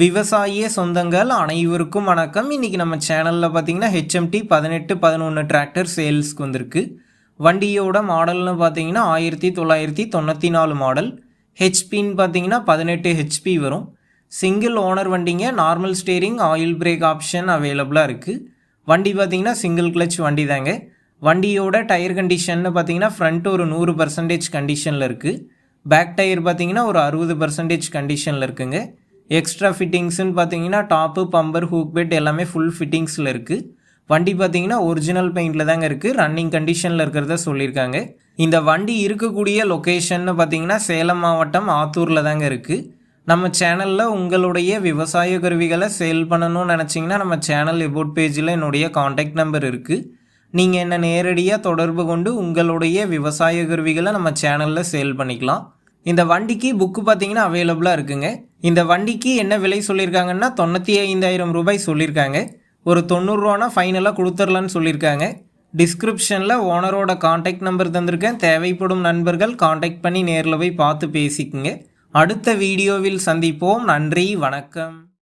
விவசாய சொந்தங்கள் அனைவருக்கும் வணக்கம். இன்றைக்கி நம்ம சேனலில் பார்த்தீங்கன்னா HMT 1811 டிராக்டர் சேல்ஸ்க்கு வந்திருக்கு. வண்டியோட மாடல்னு பார்த்தீங்கன்னா 1994 மாடல். ஹெச்பின்னு பார்த்தீங்கன்னா 18 ஹெச்பி வரும். சிங்கிள் ஓனர் வண்டிங்க. Normal steering, oil break option அவைலபிளாக இருக்குது. வண்டி பார்த்தீங்கன்னா சிங்கிள் கிளச் வண்டி தாங்க. வண்டியோட டயர் கண்டிஷன்னு பார்த்தீங்கன்னா ஃப்ரண்ட் ஒரு 100% கண்டிஷனில் இருக்குது. பேக் டயர் பார்த்தீங்கன்னா ஒரு 60% கண்டிஷனில் இருக்குங்க. எக்ஸ்ட்ரா ஃபிட்டிங்ஸ்ன்னு பார்த்தீங்கன்னா டாப்பு, பம்பர், ஹூக் பெட் எல்லாமே ஃபுல் ஃபிட்டிங்ஸில் இருக்குது. வண்டி பார்த்தீங்கன்னா ஒரிஜினல் பெயிண்டில் தாங்க இருக்குது. ரன்னிங் கண்டிஷனில் இருக்கிறத சொல்லியிருக்காங்க. இந்த வண்டி இருக்கக்கூடிய லொக்கேஷன்னு பார்த்தீங்கன்னா சேலம் மாவட்டம் ஆத்தூரில் தாங்க இருக்குது. நம்ம சேனலில் உங்களுடைய விவசாய கருவிகளை சேல் பண்ணணும்னு நினச்சிங்கன்னா நம்ம சேனல் எபோட் பேஜில் என்னுடைய காண்டாக்ட் நம்பர் இருக்குது. நீங்கள் என்ன நேரடியாக தொடர்பு கொண்டு உங்களுடைய விவசாய கருவிகளை நம்ம சேனலில் சேல் பண்ணிக்கலாம். இந்த வண்டிக்கு புக்கு பார்த்தீங்கன்னா அவைலபிளாக இருக்குங்க. இந்த வண்டிக்கு என்ன விலை சொல்லியிருக்காங்கன்னா 95,000 ரூபாய் சொல்லியிருக்காங்க. ஒரு 90 ரூபானா ஃபைனலாக கொடுத்துர்லான்னு சொல்லியிருக்காங்க. டிஸ்கிரிப்ஷனில் ஓனரோட காண்டாக்ட் நம்பர் தந்திருக்கேன். தேவைப்படும் நண்பர்கள் காண்டாக்ட் பண்ணி நேரில் போய் பார்த்து பேசிக்குங்க. அடுத்த வீடியோவில் சந்திப்போம். நன்றி, வணக்கம்.